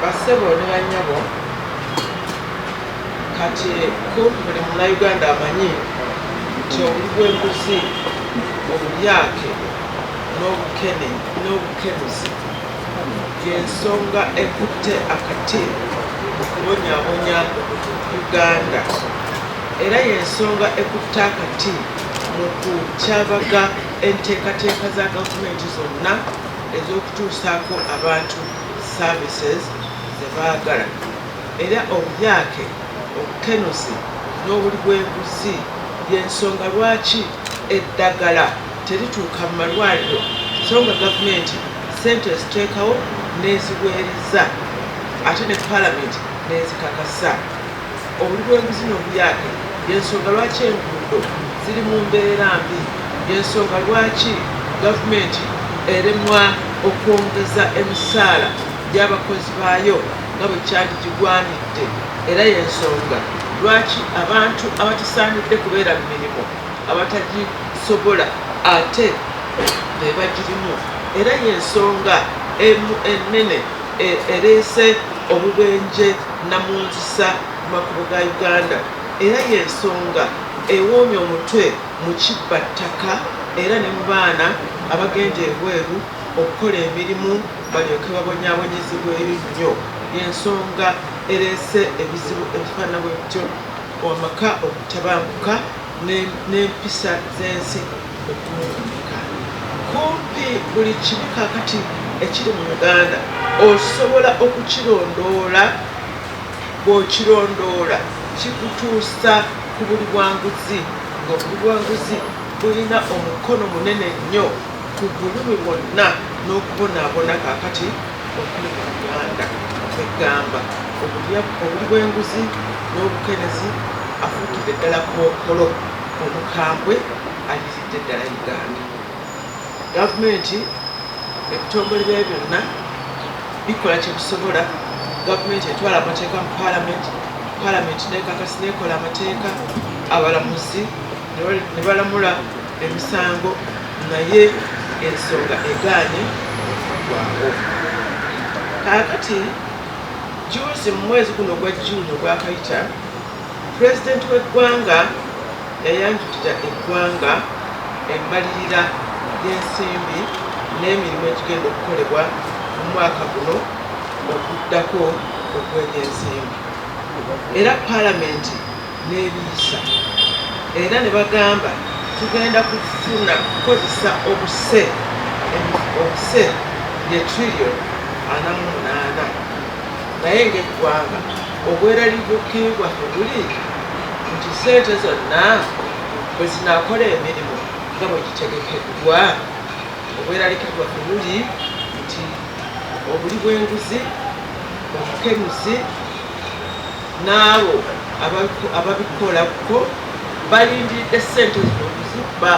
Basebo ne banyabo kati kumpi buli munnayuganda amanyi nti obulibwenguzi obulyake n'obukenuzi y'ensonga ekutte akati okubonyaabonya Uganda era y'ensonga ekutte akati mu kukyabaga enteekateeka za gavumenti zonna ez'okutuusaako abantu services ze baagala era obulyake obukenuzi n'obuli bw'enguzi y'ensonga lwaki eddagala terituuka mu malwaliro so nga gavumenti sente eziteekawo n'eziweereza ate ne palamenti n'ezikakasa obuli bw'enguzi n'obulyake y'ensonga lwaki enguudo ziri mu mbeera mbi y'ensonga lwaki gavumenti eremwa okwongeza emisaala gy'abakozi baayo nga bwe kyandigigwanidde era y'ensonga lwaki abantu abatasaanidde kubeera mu mirimu abatagisobola ate be bagirimu era y'ensonga ennene ereese obubenje namunzisa mu makubo ga Uganda era y'ensonga ewoomya omutwe mu kibbattaka era ne mu baana abagenda ebweru okukola emirimu balyoke babonyaabonyezebweru nnyo y'ensonga ereese ebizibu ebifaanana bwe bityo amaka okutabanguka n'empisa z'ensi okumuunika kumpi buli kimu kaakati ekiri mu Uganda osobola okukirondoola bw'okirondoola kikutuusa ku buli bwanguzi nga buli bwanguzi bulina omukono munene nnyo ku bulumi bwonna n'okubonaabona kaakati okuli mu Uganda egamba obuli bw'enguzi n'obukenezi afuukidde ddala kookolo omukambwe aliridde ddala Uganda gavumenti ebitongole byayo byonna bikola kye bisobola gavumenti etwala amateeka mu palamenti nekakasi nekola amateeka abalamuzi ne balamula emisango naye ensonga egaanye okugwawo kaakati juuzi mu mwezi guno gwa Juni ogwakayita pulezidenti w'eggwanga yayanjulira eggwanga embalirira y'ensimbi n'emirimu egigenda okukolebwa mu mwaka guno okuddako ogw'ebyensimbi era palamenti n'ebiyisa era ne bagamba tugenda kufuna kukozesa obuse ye trillion 48 naye ng'eggwanga obweraliikirivu bwaffe buli nti sente zonna bwe zinaakola emirimu nga bwe gitegekeddwa obweraliikirivu bwaffe buli nti obuli bw'enguzi obukenuzi n'abo ababikolako balindiridde sente zino okuzibba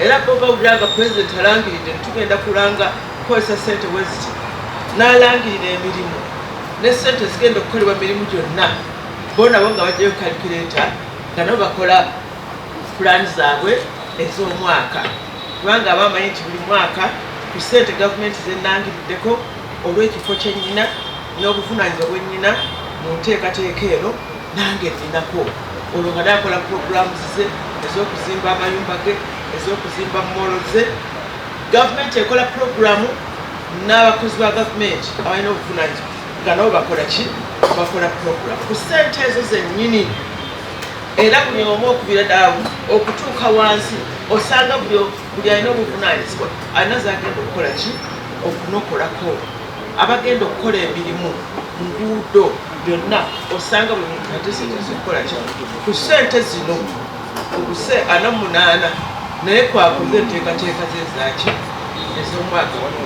era bo bawulira nga pulezidenti alangiridde netugenda kulanga kukozesa sente bwe ziti n'alangirira emirimu ne sente zigenda okukolebwa emirimu gyonna bo nabo nga bajjayo kalikuleeta nga nabo bakola pulaani zaabwe ez'omwaka kubanga abamanyi nti buli mwaka ku sente gavumenti zenangiriddeko olw'ekifo kyennyina n'obuvunaanyizibwa bwennyina mu nteekateeka eno nange nninako olwo nga nakola puroguramu ze ez'okuzimba amayumba ge ez'okuzimba moolo ze gavumenti ekola puroguramu n'abakozi ba gavumenti abalina obuvunaanyizibwa nga nabo bakola ki bakola puroguramu ku sente ezo zennyini era buli omu okubira ddala okutuuka wansi osanga buli alina obuvunaanyizibwa alina zagenda okukola ki okunokolako abagenda okukola emirimu nguudo byonna osanga buli muntu ate sente zikukola ki ku sente zino obuse 48 naye kwakoze enteekateeka zezaki ez'omwaka wano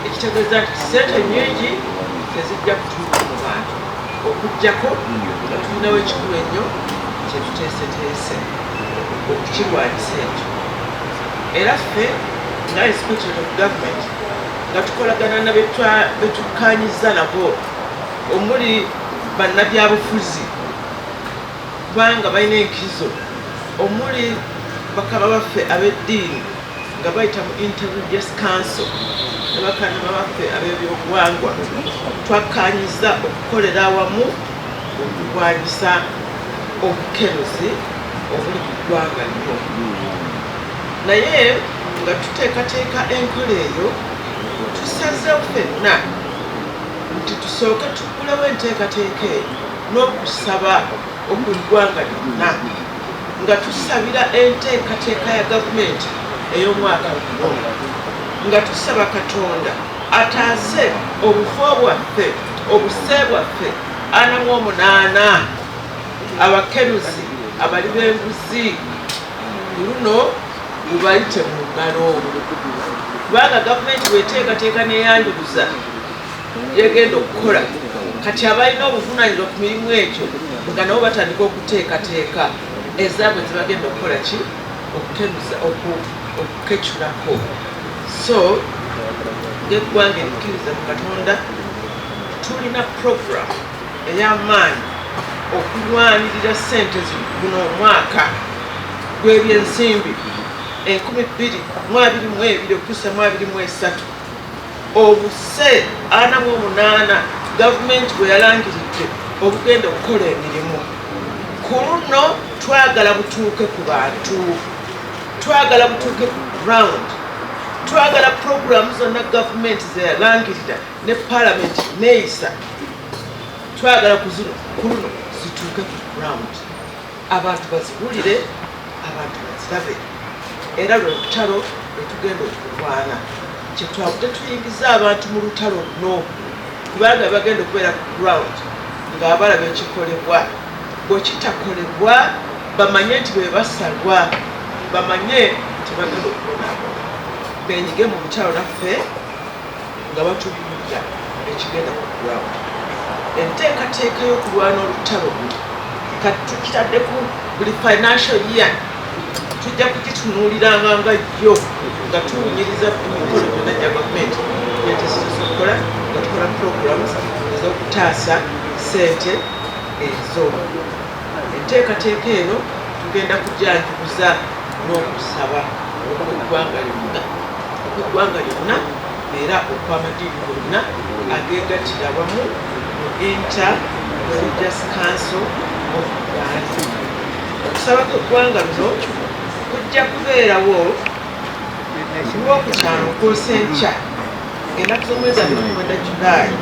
ekitegeeza nti sente nyingi tezijja kutuuka mu bantu okuggyako nga tulinawo ekikulu ennyo kyetuteeseteese okukirwanyisa ekyo era ffe nga inspectorate of government nga tukolagana na betukanyiza nabo omuli bannabyabufuzi kubanga balina enkizo omuli bakaba baffe ab'eddiini nga bayita mu interreligious council ne bakannama baffe ab'ebyobuwangwa twakkaanyiza okukolera awamu okulwanyisa obukeruzi obuli ku ggwanga lino. Naye nga tuteekateeka enkola eyo tusazeewo ffenna nti tusooke tuggulewo enteekateeka eyo n'okusaba okuggwanga lyonna nga tusabira enteekateeka ya gavumenti ey'omwaka guno nga tusaba Katonda ataase obufu bwaffe obuse bwaffe 48 abakeruzi abali b'enguzi luno bubayite mu ngalo kubanga gavumenti bweteekateeka neyanjuluza yegenda okukola kati abalina obuvunaanyizibwa ku mirimu egyo nga nabo batandika okuteekateeka ezaabwe zebagenda okukola ki okukeruza okukecurako. So ng'eggwanga erikkiriza mu Katonda tulina program ey'amaanyi okulwanirira sente guno omwaka gw'ebyensimbi 2022 okutuusa 2023 obuse 48 gavumenti bwe yalangiridde obugenda okukola emirimu. Ku luno twagala butuuke ku bantu, twagala butuuke ku ground, twagala programu zonna gavumenti zeyalangirira ne palamenti neeyisa twagala ku luno zituuke ku ground, abantu baziwulire, abantu bazirabe, era lwe lutalo lwe tugenda okulwana. Kyetwavudde tuyingiza abantu mu lutalo luno kubanga bagenda okubeera ku ground ng'abalaba ekikolebwa. Bwe kitakolebwa bamanye nti be basalwa, bamanye nti bagenda okubonaabona, benyige mu lutalo naffe nga batubuulira ekigenda ku ground. Enteekateeka y'okulwana olutalo kati tukitaddeku buli financial year tujja kugitunuuliranga nga yo nga tuwunyiriza emikolo gyonna gya gavumenti yeteesobola okukola nga tukola programs ez'okutaasa sente ezo. Enteekateeka eno tugenda kujanjubuza n'okusaba okw'eggwanga lyonna era okw'amadiini gonna ageegattira awamu mu Inter-Religious Council of Uganda. Okusaba kw'eggwanga luno kujja kubeerawo Lwokutaano okwosenkya ennaku z'omwezi 29 Julayi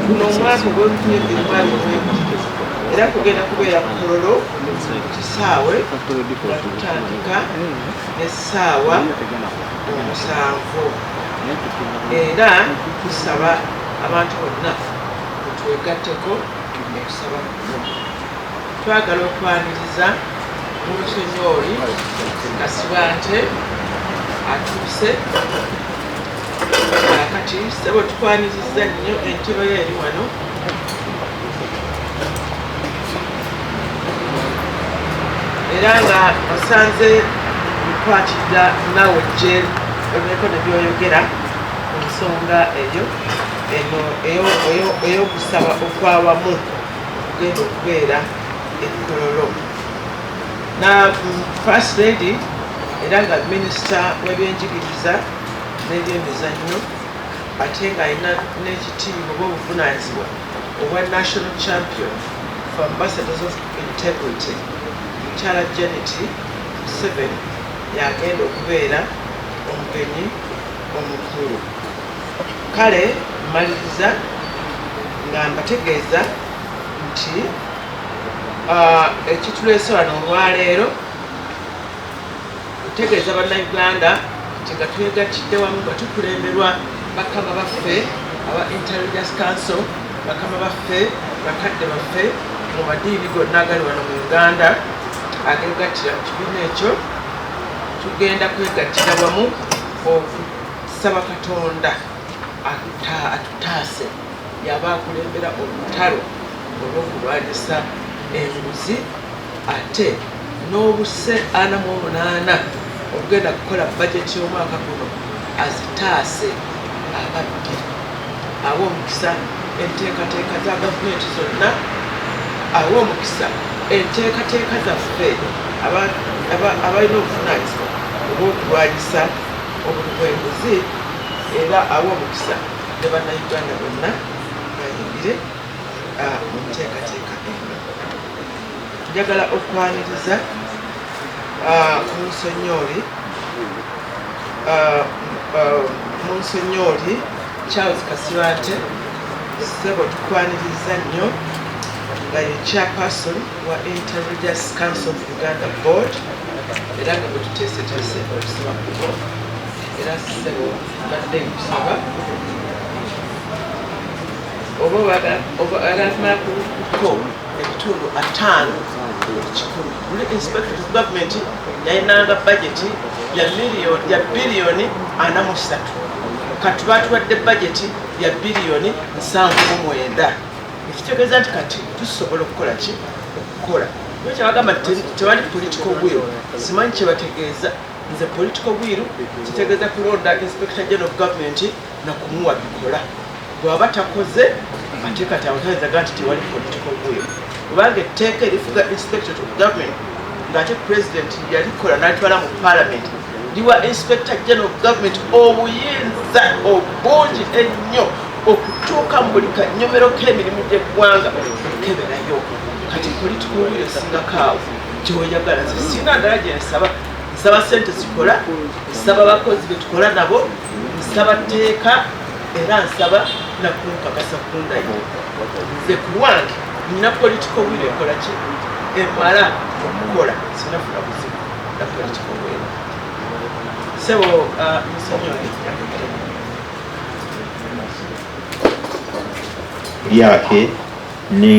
guno omwaka ogw'ebyokulwannyisa era kugenda kubeera ku Kololo kisaawe nga tutandika n'essaawa 7 era tusaba abantu bonna twegatteko okusaba kuno. Twagala okwaniriza Musenyori Kasibante atuuse kati sebo tukwaniriza nnyo entebe ye eri wano era nga osanze bikwatira nawe gye ebireko ne byoyogera ku nsonga eyo ey'okusaba okwawamu okugenda okubeera ekkololo. Na First Lady era nga minisita w'ebyenjigiriza n'ebyemizannyo ate ng'alina n'ekitiibwa oba obuvunaanyizibwa obwa National Champion for Ambassadors of Integrity Mukyala Janet Museveni yagenda okubeera omugenyi omukulu. Kale mmaliriza nga mbategeeza nti ekituleese wano olwaleero kutegeeza bannayuganda nti nga twegattidde wamu nga tukulemberwa bakama baffe aba Inter-Religious Council, bakama baffe bakadde baffe mu madiini gonna agali wano mu Uganda agegattira mu kibiina ekyo. Tugenda kwegattira wamu okusaba Katonda atutaase yaba akulembera olutalo olw'okulwanyisa enguzi ate n'obuse 48 okugenda kukola bajeti y'omwaka guno azitaase ababbi. Awo omukisa enteekateeka za gavumenti zonna, awo omukisa enteekateeka zaffe abalina obuvunaanyizibwa obw'okulwanyisa obuli bw'enguzi era awa omukisa ne bannayuganda bonna bayingire mu nteekateeka eno. Njagala okwaniriza Monsignori Charles Kasibante ssebo tukwaniriza nnyo nga ye chairperson wa Interreligious Council of Uganda Board era nga bwe tuteeseteese okusaba kubo era ssebo badde nkusaba oba agamala kuko ebitundu 5 ekikumi. Buli inspector of government yayinanga budgeti ya biliyoni 43 kati batuwadde budgeti ya biliyoni 79. Ekitegeeza nti kati tusobola okukola ki okukola naye kyabagamba tewali political will. Simanyi kyebategeeza nze political will kitegeeza kulonda inspector general of government nakumuwa bikola bw'aba takoze ate kati awotayinzaga nti tewali political will kubanga etteeka erifuga inspector of government ng'ate president yalikola n'alitwala mu parliament liwa inspector general of government obuyinza obungi ennyo okutuuka mu buli kanyomero k'emirimu gy'eggwanga okukeberayo. Kati political will esingakaawo gy'oyagala nze singa ndala gye nsaba sente zikola, nsaba abakozi be tukola nabo, nsaba tteeka era nsaba nakunkakasa kundayo. Nze ku lwange nina political will ekola ki emala okukola sinafuna buzibu na political will. Sebo Monsignori lyake ne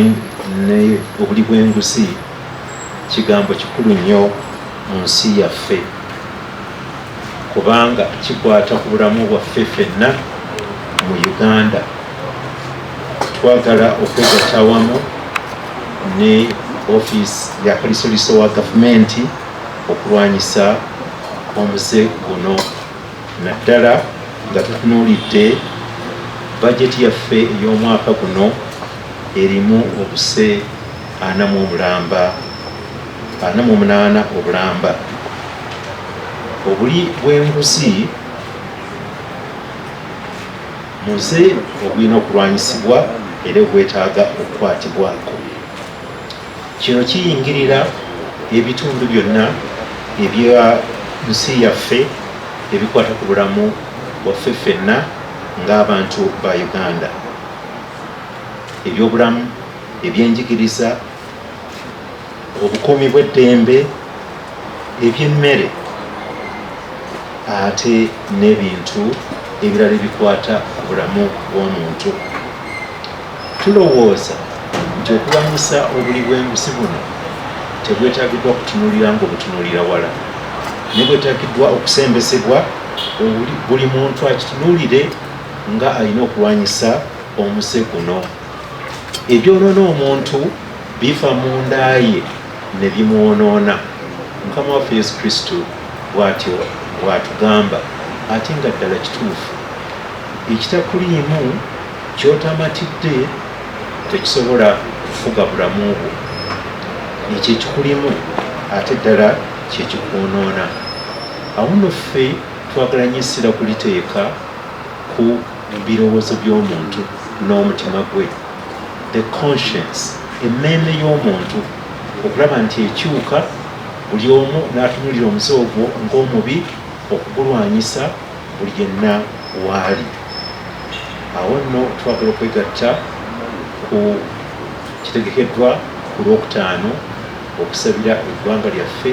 obuli bw'enguzi kigambo kikulu nnyo mu nsi yaffe kubanga kikwata ku bulamu bwaffe ffenna mu Uganda. Twagala okwegatta awamu ne ofiisi ya kalisoliso wa gavumenti okulwanyisa omuze guno naddala nga tutunuulidde bajeti yaffe ey'omwaka guno erimu obuse 48 obulamba. Obuli bw'enguzi muze ogulina okulwanyisibwa era obwetaaga okukwatibwako. Kino kiyingirira ebitundu byonna ebya nsi yaffe ebikwata ku bulamu bwaffe ffenna ng'abantu ba Uganda. Ebyobulamu, ebyenjigiriza, obukuumi bw'eddembe, eby'emmere ate n'ebintu ebirala ebikwata ku bulamu bw'omuntu. Tulowooza nti okulwanyisa obuli bw'enguzi buno tebwetaagiddwa kutunuulira ng'obutunuulira wala, ne bwetaagiddwa okusembezebwa buli muntu akitunuulire nga alina okulwanyisa omuze guno. Ebyonoona omuntu biva mu nda ye ne bimwonoona. Mukama waffe Yesu Kristo bw'atyo bw'atugamba ate nga ddala kituufu. Ekitakuliimu ky'otamatidde tekisobola kufuga bulamu bwo. Ekyo ekikulimu ate ddala kye kikwonoona. Awo nno ffe twagala nnyo essira kuliteeka ku birowoozo by'omuntu n'omutima gwe, the conscience, emmeeme y'omuntu, okulaba nti ekyuka buli omu n'atunuulira omuze ogwo ng'omubi okugulwanyisa buli yenna waali. Awo nno twagala okwegatta ku kitegekeddwa ku Lwokutaano okusabira eggwanga lyaffe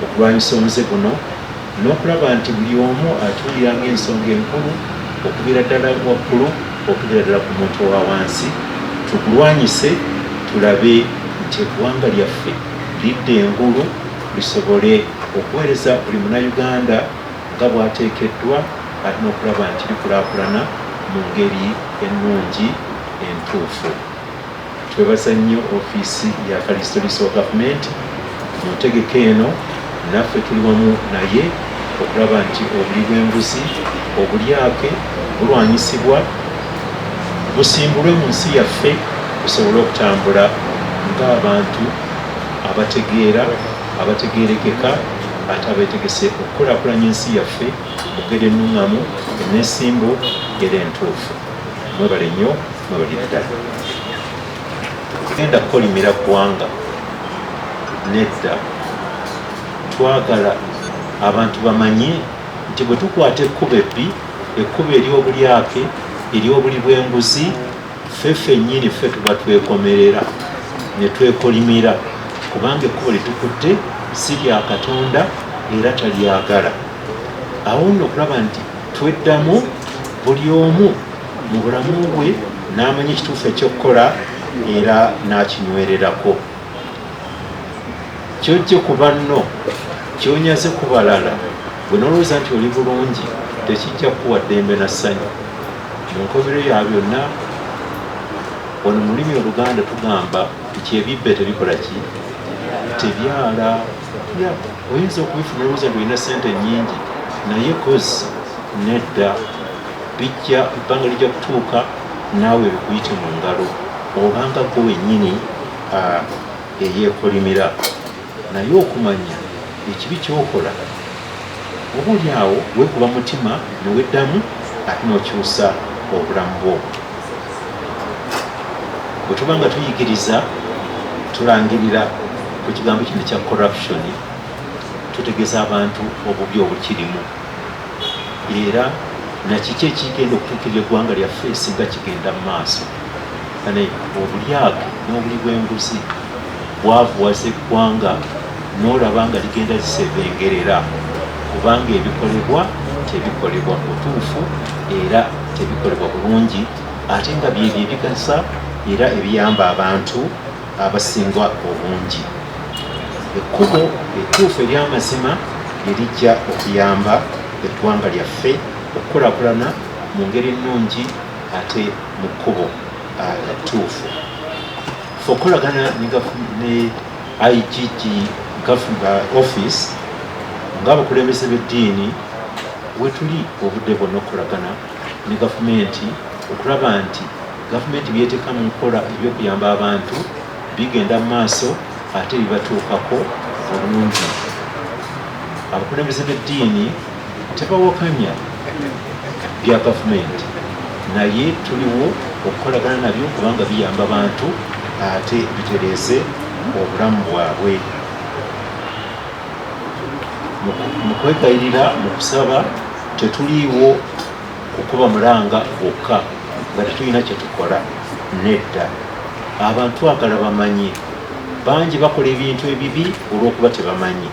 okulwanyisa omuze guno n'okulaba nti buli omu atuuliranga ensonga enkulu okubeera ddala waggulu okubeera ddala ku muntu owa wansi. Tugulwanyise tulabe nti eggwanga lyaffe lidde engulu lisobole okuweereza buli munnayuganda nga bw'ateekeddwa ate n'okulaba nti likulaakulana mu ngeri ennungi entuufu. Twebaza nnyo ofiisi ya kalisitoliso wa gavumenti mu ntegeka eno, naffe tuli wamu naye okulaba nti obuli bw'enguzi obulyake bulwanyisibwa busimbulwe mu nsi yaffe busobole okutambula ng'abantu abategeera, abategeerekeka ate abeetegese okukulaakulanya ensi yaffe okugera ennuŋŋamu eneesimbu era entuufu. Mwebale nnyo, mwebalire ddala. Tugenda kukolimira ggwanga nedda. Twagala abantu bamanye nti bwe tukwata ekkubo ebbi, ekkubo ery'obulyake, ery'obuli bw'enguzi, ffe ffennyini ffe tuba twekomerera ne twekolimira, kubanga ekkubo litukutte si lya Katonda era talyagala. Awo nno okulaba nti tweddamu buli omu mu bulamu bwe n'amanya ekituufu eky'okukola era n'akinywererako. Kyojje ku banno kyonyaze ku balala, bwe n'olowooza nti oli bulungi tekijja kukuwa ddembe na ssanyu. Mu nkomero ya byonna, wano mu lulimi Oluganda tugamba nti ebibbe tebikola ki? Tebyala. Oyinza okubifuna olowooza nti olina ssente nnyingi, naye kozi nedda, bijja ebbanga lijja kutuuka naawe bikuyite mu ngalo, obanga gwe wennyini eyeekolimira. Naye okumanya ekibi kyokola, oba awo weekuba mutima neweddamu ate n'okyusa obulamu bwo. Bwe tuba nga tuyigiriza tulangirira ku kigambo kino kya corruption, tutegeeza abantu obubi obukirimu era nakiki ekigenda okutuukirira eggwanga lyaffe singa kigenda mu maaso. Kane obulyake n'obuli bw'enguzi bwavuwaza eggwanga n'olaba nga ligenda lisebengerera, kubanga ebikolebwa tebikolebwa butuufu era tebikolebwa bulungi, ate nga byebyo ebigasa era ebiyamba abantu abasinga obungi. Ekkubo ettuufu ery'amazima erijja okuyamba eggwanga lyaffe okukulaakulana mu ngeri ennungi ate mu kkubo ettuufu. Ffe okukolagana ne IGG office ng'abakulembeze b'eddiini wetuli obudde bwonna okukolagana ne gavumenti okulaba nti gavumenti byeteeka mu nkola ebyokuyamba abantu bigenda mu maaso ate bibatuukako bulungi. Abakulembeze b'eddiini tebawakanya bya gavumenti, naye tuliwo okukolagana nabyo kubanga biyamba bantu ate bitereeze obulamu bwabwe. Mu kwegayirira, mu kusaba, tetuliiwo kukuba mulanga bwokka nga tetulina kye tukola, nedda. Abantu agala bamanye, bangi bakola ebintu ebibi olw'okuba tebamanyi,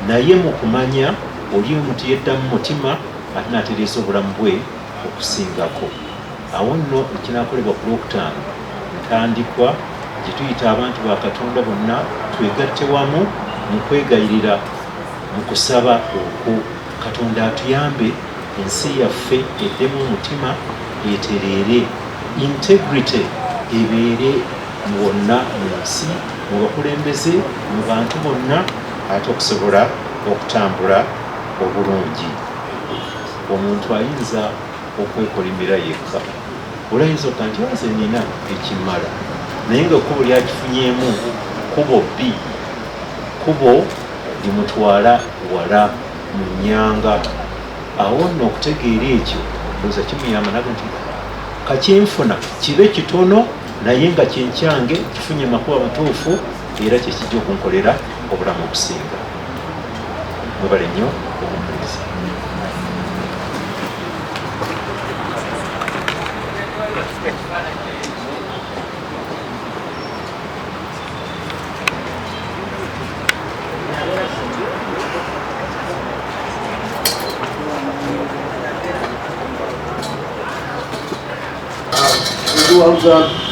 naye mu kumanya oli omuntu yeddamu mutima ate n'atereeza obulamu bwe okusingako. Awo nno ekinaakolebwa ku Lwokutaano ntandikwa gye tuyita abantu ba Katonda bonna twegatte wamu mu kwegayirira, mu kusaba okwo Katonda atuyambe ensi yaffe eddemu omutima etereere, integrity ebeere wonna mu nsi, mu bakulembeze, mu bantu bonna, ate okusobola okutambula obulungi. Omuntu ayinza okwekolimira yekka, olayinza okka nti nze nina ekimmala, naye nga kkubo lyakifunyeemu kubo bbi, kubo limutwala wala mu nnyanga. Awo nno okutegeera ekyo ndowooza kimuyamba naga nti kakyenfuna kibe kitono naye nga kyenkyange kifunye makuba matuufu era kyekijja okunkolera obulamu obusinga. Mwebale nnyo obumpuliriza. Ggwanga